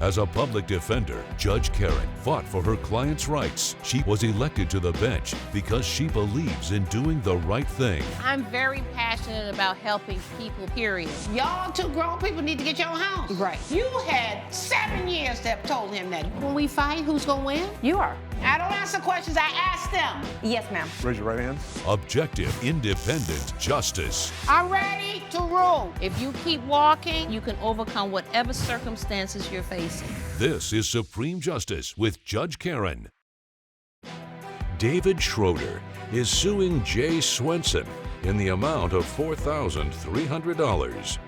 As a public defender, Judge Karen fought for her client's rights. She was elected to the bench because she believes in doing the right thing. I'm very passionate about helping people, period. Y'all two grown people need to get your own house. Right. You had 7 years to have told him that. When we fight, who's gonna win? You are. I don't answer questions, I ask them. Yes, ma'am. Raise your right hand. Objective, independent justice. I'm ready to rule. If you keep walking, you can overcome whatever circumstances you're facing. This is Supreme Justice with Judge Karen. David Schroeder is suing Jay Swenson in the amount of $4,300.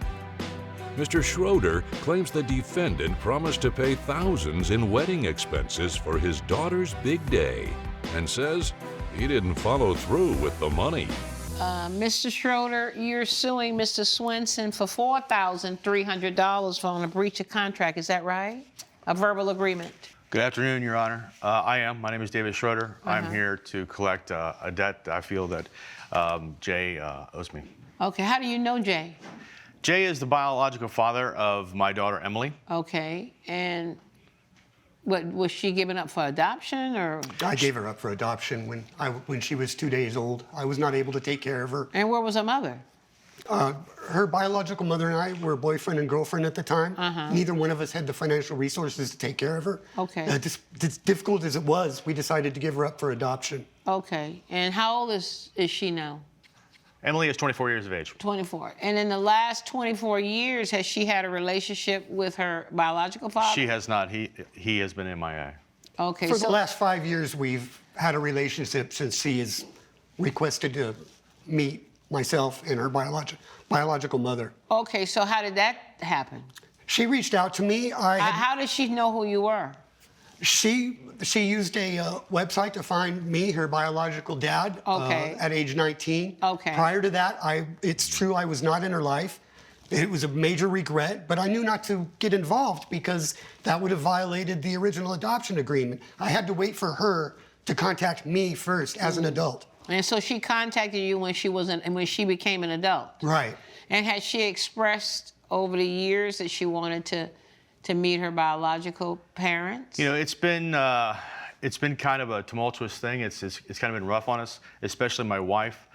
Mr. Schroeder claims the defendant promised to pay thousands in wedding expenses for his daughter's big day and says he didn't follow through with the money. Mr. Schroeder, you're suing Mr. Swenson for $4,300 for a breach of contract, is that right? A verbal agreement. Good afternoon, Your Honor. I am. My name is David Schroeder. I'm here to collect a debt that I feel that Jay owes me. Okay, how do you know Jay? Jay is the when father of my daughter, Emily. Okay, and what, was she given up for adoption, or? I gave her up for adoption when she was 2 days old. I was not able to take care of her. And where was her mother? Her biological mother and I were boyfriend and girlfriend at the time. Neither one of us had the financial resources to take care of her. Okay. As difficult as it was, we decided to give her up for adoption. Okay, and how old is she now? Emily is 24 years of age. 24. And in the last 24 years, has she had a relationship with her biological father? She has not. He has been MIA. Okay, For the last 5 years, we've had a relationship since she has requested to meet myself and her biological mother. Okay, so how did that happen? She reached out to me. How did she know who you were? She used a website to find me, her biological dad, at age 19. Okay. Prior to that, it's true I was not in her life. It was a major regret, but I knew not to get involved because that would have violated the original adoption agreement. I had to wait for her to contact me first as an adult. And so she contacted you when she became an adult. Right. And has she expressed over the years that she wanted to meet her biological parents? You know, it's been kind of a tumultuous thing. It's kind of been rough on us, especially my wife.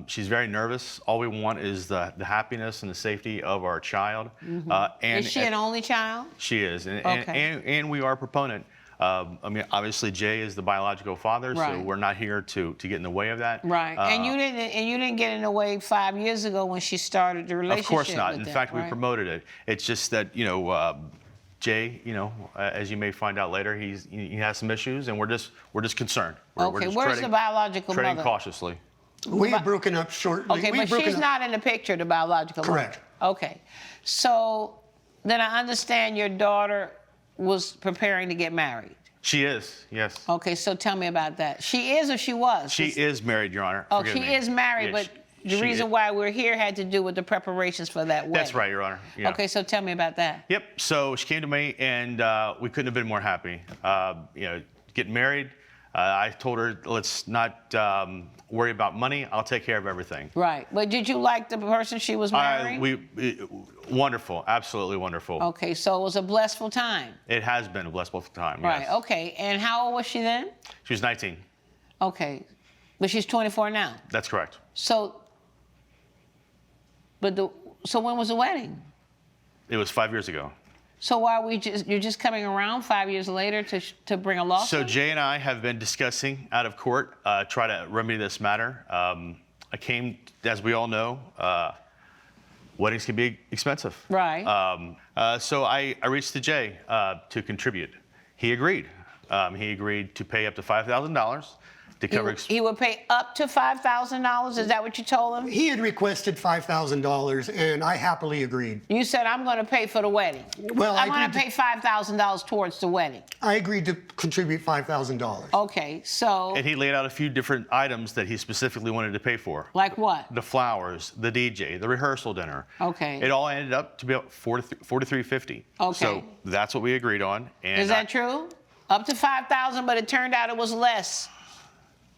She's very nervous. All we want is the happiness and the safety of our child. And is she an only child? She is, and we are a proponent. I mean, obviously, Jay is the biological father, so we're not here to get in the way of that. Right, and you didn't get in the way 5 years ago when she started the relationship. Of course not. With In them, fact, right? we promoted it. It's just that Jay, as you may find out later, he has some issues, and we're just concerned. We're just where's the biological mother? Treading cautiously. We had broken up shortly. Okay, but she's not in the picture, the biological mother. Correct. Okay, so then I understand your daughter was preparing to get married. She is, yes. Okay, so tell me about that. She is or she was? She is married, Your Honor. Oh, Forgive she me. is married, Yes, but the reason why we're here had to do with the preparations for that wedding. That's right, Your Honor. Yeah. Okay, so tell me about that. Yep. So she came to me, and we couldn't have been more happy. Getting married. I told her, let's not worry about money. I'll take care of everything. Right. But did you like the person she was marrying? Wonderful. Absolutely wonderful. Okay, so it was a blissful time. It has been a blissful time, Right, yes. okay. And how old was she then? She was 19. Okay. But she's 24 now. That's correct. So when was the wedding? It was 5 years ago. So why are you're just coming around 5 years later to bring a lawsuit? So Jay and I have been discussing out of court, try to remedy this matter. I came, as we all know, weddings can be expensive. Right. So I reached to Jay to contribute. He agreed. He agreed to pay up to $5,000 to cover. He would pay up to $5,000? Is that what you told him? He had requested $5,000, and I happily agreed. You said, I'm going to pay for the wedding. Well, I'm going to pay $5,000 towards the wedding. I agreed to contribute $5,000. Okay, so. And he laid out a few different items that he specifically wanted to pay for. Like what? The flowers, the DJ, the rehearsal dinner. Okay. It all ended up to be about $4,350. Okay. So that's what we agreed on. And is that true? Up to $5,000, but it turned out it was less.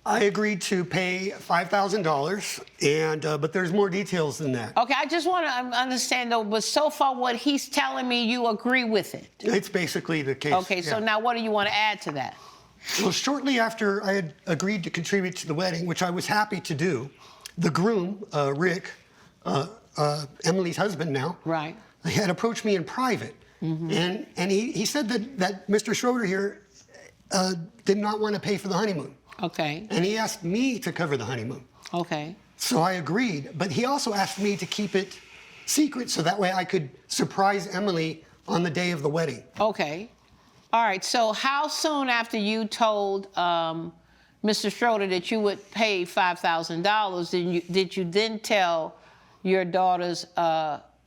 I agreed to pay $5,000, and but there's more details than that. Okay, I just want to understand though, but so far what he's telling me, you agree with it? It's basically the case. Okay, so yeah. now what do you want to add to that? Well, shortly after I had agreed to contribute to the wedding, which I was happy to do, the groom, Rick, Emily's husband now, Right. he had approached me in private. And he said that Mr. Schroeder here did not want to pay for the honeymoon. Okay. And he asked me to cover the honeymoon. Okay. So I agreed. But he also asked me to keep it secret so that way I could surprise Emily on the day of the wedding. Okay. All right. So how soon after you told Mr. Schroeder that you would pay $5,000, did you then tell your daughter's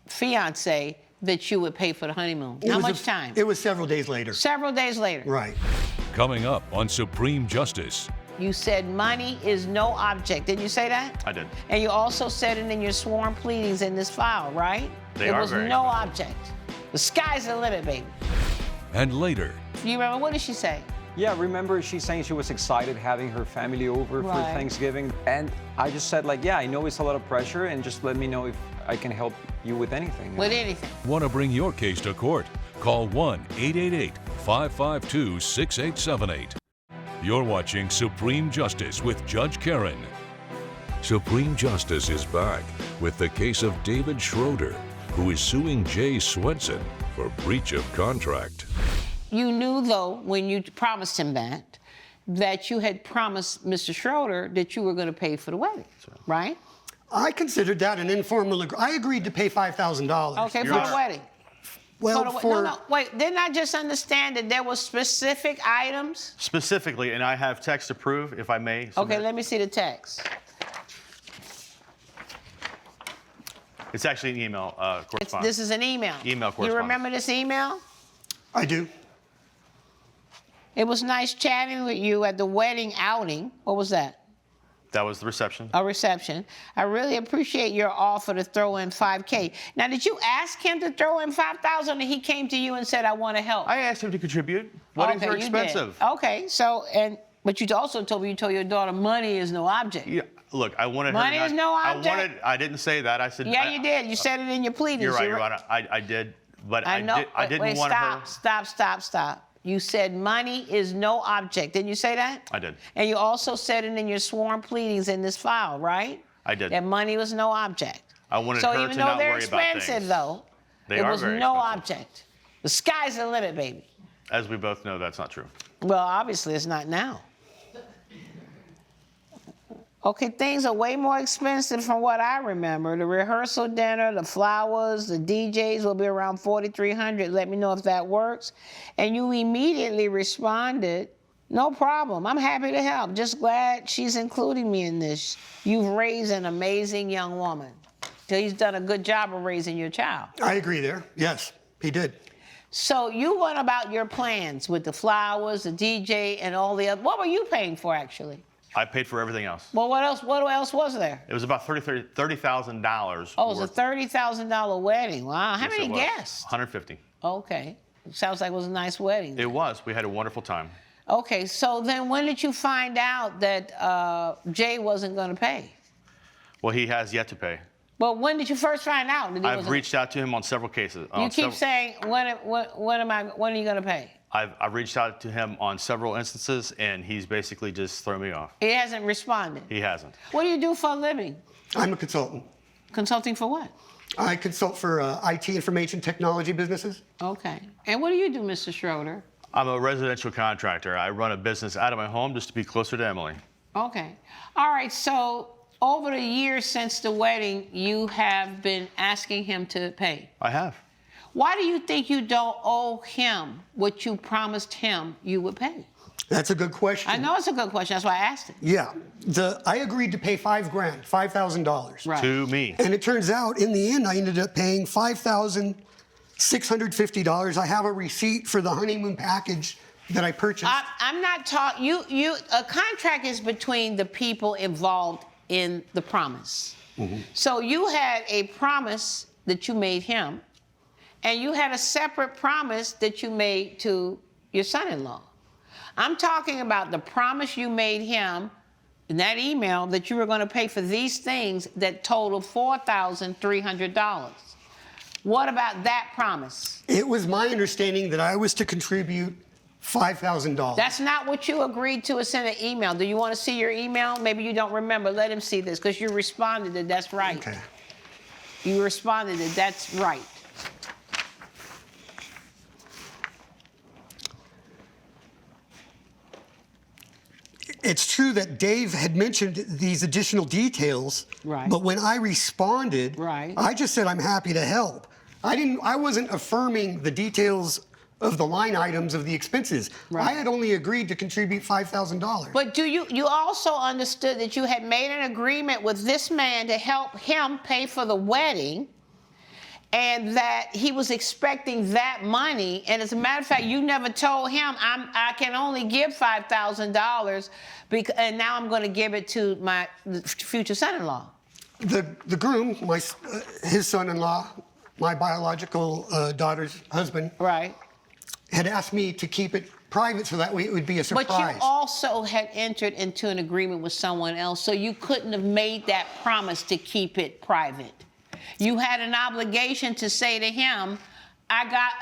fiance that you would pay for the honeymoon? How much time? It was several days later. Several days later. Right. Coming up on Supreme Justice. You said money is no object. Did you say that? I did. And you also said it in your sworn pleadings in this file, right? They it are was very no expensive. object. The sky's the limit, baby. And later, You remember, what did she say? Yeah, remember she's saying she was excited having her family over for Right. Thanksgiving. And I just said, like, yeah, I know it's a lot of pressure, and just let me know if I can help you with anything. With anything. want to bring your case to court? Call 1-888-552-6878. You're watching Supreme Justice with Judge Karen. Supreme Justice is back with the case of David Schroeder, who is suing Jay Swenson for breach of contract. You knew, though, when you promised him that you had promised Mr. Schroeder that you were going to pay for the wedding, right? I considered that an informal agreement. I agreed to pay $5,000. Okay, You're for right. the wedding. Well, No, wait, didn't I just understand that there were specific items? Specifically, and I have text to prove, if I may. Okay, submit. let me see the text. It's actually an email correspondence. This is an email. Email You correspondence. remember this email? I do. It was nice chatting with you at the wedding outing. What was that? That was the reception. A reception. I really appreciate your offer to throw in $5K. Now, did you ask him to throw in $5,000 and he came to you and said, I want to help? I asked him to contribute. Weddings are you did. expensive. Okay, so, but you also told me, you told your daughter money is no object. Yeah, look, I wanted Money her is not, no object? I didn't say that. I said. Yeah, you did. You said it in your pleadings. You're right, Your Honor. I did, but I know. didn't Wait, want her. Stop. You said money is no object. Didn't you say that? I did. And you also said it in your sworn pleadings in this file, right? I did. That money was no object. I wanted so her even to though not they're worry about expensive, things. though, They it are was very no expensive. object. The sky's the limit, baby. As we both know, that's not true. Well, obviously, it's not now. Okay, things are way more expensive from what I remember. The rehearsal dinner, the flowers, the DJs will be around $4,300. Let me know if that works. And you immediately responded, no problem. I'm happy to help. Just glad she's including me in this. You've raised an amazing young woman. So he's done a good job of raising your child. I agree there. Yes, he did. So you went about your plans with the flowers, the DJ, and all the other. What were you paying for, actually? I paid for everything else. Well, what else was there? It was about $30,000. Oh, it was a $30,000 wedding. Wow. How Yes, many it was. guests? 150. Okay. Sounds like it was a nice wedding. It was. We had a wonderful time. Okay, so then when did you find out that Jay wasn't going to pay? Well, he has yet to pay. Well, when did you first find out that he I've wasn't? reached out to him on several cases. You keep saying, when are you going to pay? I've reached out to him on several instances, and he's basically just thrown me off. He hasn't responded. He hasn't. What do you do for a living? I'm a consultant. Consulting for what? I consult for IT information technology businesses. Okay. And what do you do, Mr. Schroeder? I'm a residential contractor. I run a business out of my home just to be closer to Emily. Okay. All right, so over the years since the wedding, you have been asking him to pay. I have. Why do you think you don't owe him what you promised him you would pay? That's a good question. I know it's a good question. That's why I asked it. Yeah. I agreed to pay $5,000. Right. To me. And it turns out, in the end, I ended up paying $5,650. I have a receipt for the honeymoon package that I purchased. I'm not talking. A contract is between the people involved in the promise. Mm-hmm. So you had a promise that you made him, and you had a separate promise that you made to your son-in-law. I'm talking about the promise you made him in that email that you were going to pay for these things that totaled $4,300. What about that promise? It was my understanding that I was to contribute $5,000. That's not what you agreed to. It's in an email. Do you want to see your email? Maybe you don't remember. Let him see this, because you responded that that's right. Okay. You responded that that's right. It's true that Dave had mentioned these additional details, Right. but when I responded, Right. I just said I'm happy to help. I wasn't affirming the details of the line items of the expenses. Right. I had only agreed to contribute $5,000. But you also understood that you had made an agreement with this man to help him pay for the wedding, and that he was expecting that money. And as a matter of fact, you never told him, I can only give $5,000, and now I'm going to give it to my future son-in-law. The groom, his son-in-law, my biological daughter's husband, Right. had asked me to keep it private so that way it would be a surprise. But you also had entered into an agreement with someone else, so you couldn't have made that promise to keep it private. You had an obligation to say to him, I got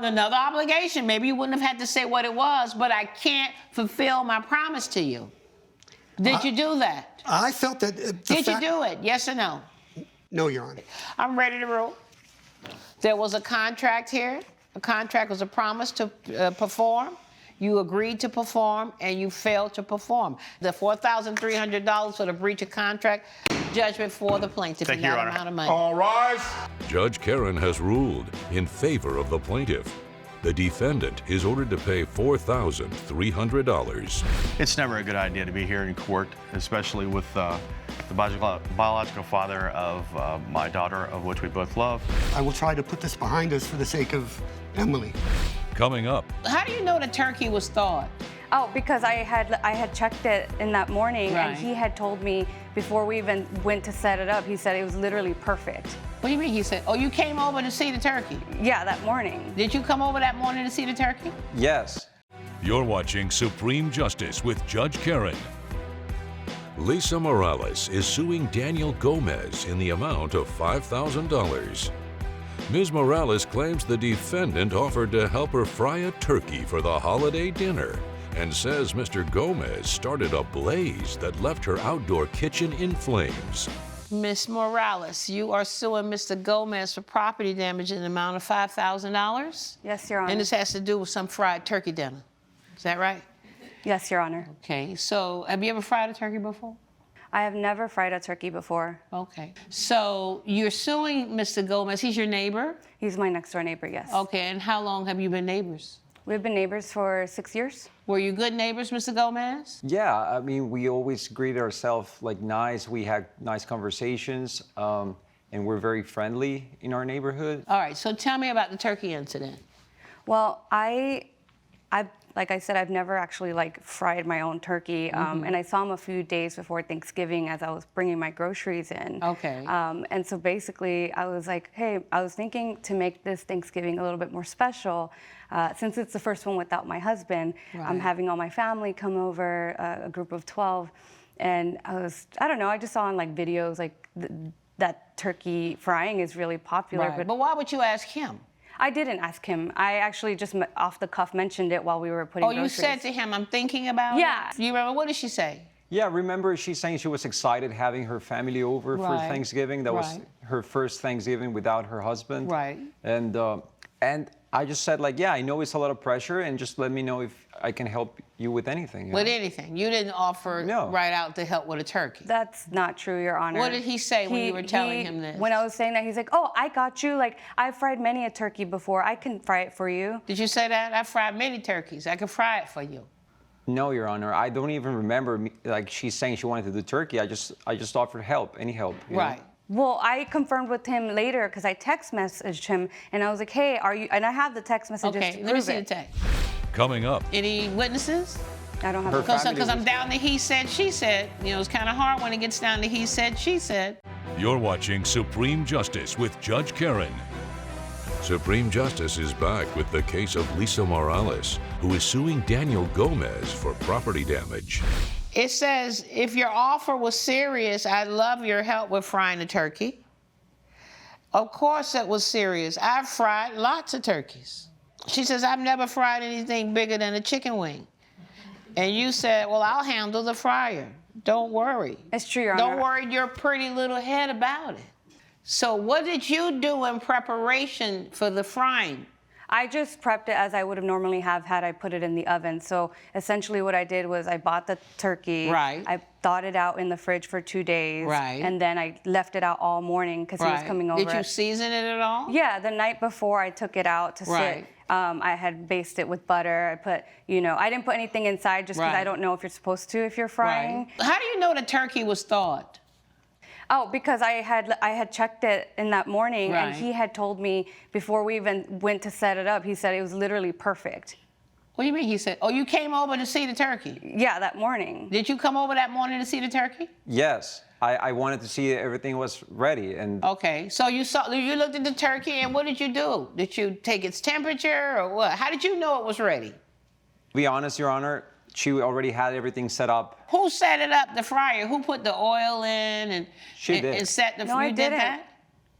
another obligation. Maybe you wouldn't have had to say what it was, but I can't fulfill my promise to you. Did you do that? I felt that... Did you do it? Yes or no? No, Your Honor. I'm ready to rule. There was a contract here. A contract was a promise to perform. You agreed to perform, and you failed to perform. The $4,300 for the breach of contract, judgment for the plaintiff in that amount of money. All rise. Judge Karen has ruled in favor of the plaintiff. The defendant is ordered to pay $4,300. It's never a good idea to be here in court, especially with the biological father of my daughter, of which we both love. I will try to put this behind us for the sake of Emily. Coming up, How do you know the turkey was thawed? Oh, because I had checked it in that morning, Right. and he had told me before we even went to set it up, he said it was literally perfect. What do you mean? He said, oh, you came over to see the turkey. Yeah, that morning. Did you come over that morning to see the turkey? Yes. you're watching Supreme Justice with Judge Karen. Lisa Morales is suing Daniel Gomez in the amount of $5,000. Ms. Morales claims the defendant offered to help her fry a turkey for the holiday dinner and says Mr. Gomez started a blaze that left her outdoor kitchen in flames. Ms. Morales, you are suing Mr. Gomez for property damage in the amount of $5,000? Yes, Your Honor. And this has to do with some fried turkey dinner. Is that right? Yes, Your Honor. Okay, so have you ever fried a turkey before? I have never fried a turkey before. Okay, so you're suing Mr. Gomez. He's your neighbor? He's my next door neighbor, yes. Okay, and how long have you been neighbors? We've been neighbors for 6 years. Were you good neighbors, Mr. Gomez? Yeah, I mean, we always greet ourselves like nice. We had nice conversations, and we're very friendly in our neighborhood. All right, so tell me about the turkey incident. Well, I like I said, I've never actually fried my own turkey, and I saw him a few days before Thanksgiving as I was bringing my groceries in. Okay. And so basically, I was like, hey, I was thinking to make this Thanksgiving a little bit more special. Since it's the first one without my husband, I'm Right. having all my family come over, a group of 12, and I don't know, I just saw on videos that turkey frying is really popular. Right. But why would you ask him? I didn't ask him. I actually just off the cuff mentioned it while we were putting groceries. You said to him, I'm thinking about Yeah. it? You remember, what did she say? Yeah, remember she's saying she was excited having her family over for Right. Thanksgiving. That was Right. her first Thanksgiving without her husband. Right. And I just said yeah, I know it's a lot of pressure, and just let me know if I can help you with anything. you With know? anything. You didn't offer No. right out to help with a turkey. That's not true, Your Honor. What did he say when you were telling him this? When I was saying that, he's like, oh, I got you. I've fried many a turkey before. I can fry it for you. Did you say that? I fried many turkeys. I could fry it for you. No, Your Honor, I don't even remember she's saying she wanted to do turkey. I just offered help, any help. you know? Right. Well, I confirmed with him later because I text messaged him, and I was like, hey, are you, and I have the text messages Okay, to let me prove see the it. text. Coming up, Any witnesses? I don't have Her the family Because I'm was- down to he said, she said. You know, it's kind of hard when it gets down to he said, she said. you're watching Supreme Justice with Judge Karen. Supreme Justice is back with the case of Lisa Morales, who is suing Daniel Gomez for property damage. It says, if your offer was serious, I'd love your help with frying the turkey. Of course it was serious. I've fried lots of turkeys. She says, I've never fried anything bigger than a chicken wing. And you said, well, I'll handle the fryer. Don't worry. It's true, Your Honor. Don't worry your pretty little head about it. So what did you do in preparation for the frying? I just prepped it as I would have normally have had I put it in the oven. So essentially what I did was I bought the turkey. Right. I thawed it out in the fridge for 2 days. Right. And then I left it out all morning because he was coming over. Did you season it at all? Yeah, the night before I took it out to Right. sit. I had basted it with butter. I put, I didn't put anything inside just because Right. I don't know if you're supposed to if you're frying. Right. How do you know the turkey was thawed? Oh, because I had checked it in that morning, Right. and he had told me before we even went to set it up, he said it was literally perfect. What do you mean he said? Oh, you came over to see the turkey? Yeah, that morning. Did you come over that morning to see the turkey? Yes, I wanted to see everything was ready, and Okay, so you looked at the turkey, and what did you do? Did you take its temperature, or what? How did you know it was ready? to be honest, Your Honor, she already had everything set up. Who set it up, the fryer? Who put the oil in and She did. and set the? No, I you did didn't. that?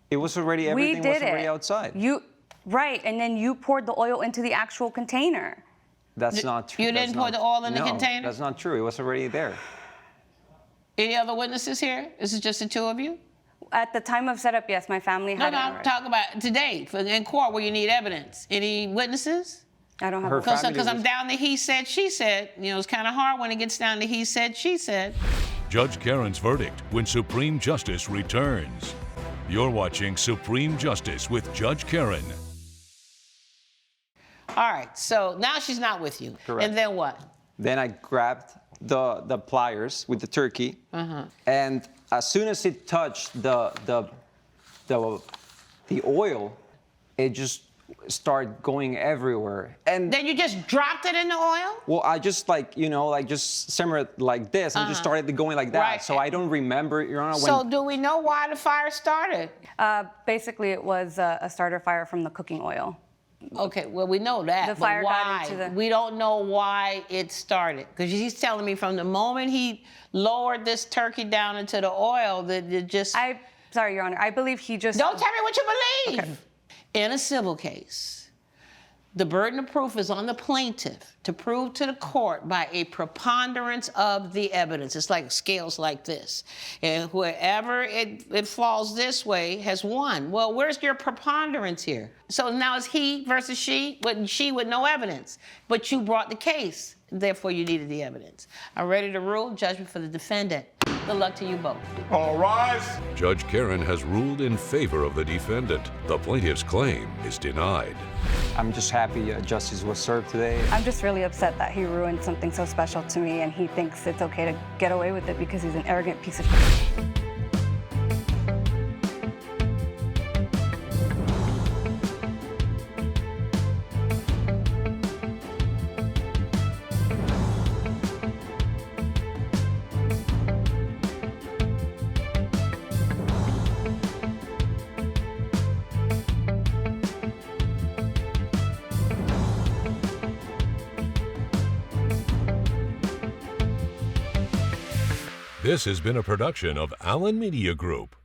It was already, We everything did was already it. outside. Right, and then you poured the oil into the actual container. That's not true. You didn't pour the oil in the container? No, that's not true. It was already there. Any other witnesses here? This is just the two of you? At the time of setup, yes, my family No, had no, it. I'm talking about today, in court where you need evidence. Any witnesses? I don't have Her a family Because I'm was- down to he said, she said. It's kind of hard when it gets down to he said, she said. Judge Karen's verdict when Supreme Justice returns. You're watching Supreme Justice with Judge Karen. All right, so now she's not with you. Correct. And then what? Then I grabbed the pliers with the turkey, and as soon as it touched the oil, it just started going everywhere. And Then you just dropped it in the oil? well, I just just simmer it like this, and just started going like that. Right. So I don't remember, Your Honor, when. So do we know why the fire started? Basically, it was a starter fire from the cooking oil. Okay, well, we know that, The but fire got why? into the- We don't know why it started. Because he's telling me from the moment he lowered this turkey down into the oil that it just... Sorry, Your Honor. I believe he just. Don't tell me what you believe. Okay. In a civil case, the burden of proof is on the plaintiff to prove to the court by a preponderance of the evidence. It's like scales like this. And whoever it falls this way has won. Well, where's your preponderance here? So now it's he versus she with no evidence. But you brought the case. Therefore, you needed the evidence. I'm ready to rule. Judgment for the defendant. Good luck to you both. All rise. Judge Karen has ruled in favor of the defendant. The plaintiff's claim is denied. I'm just happy justice was served today. I'm just really upset that he ruined something so special to me, and he thinks it's okay to get away with it because he's an arrogant piece of shit. This has been a production of Allen Media Group.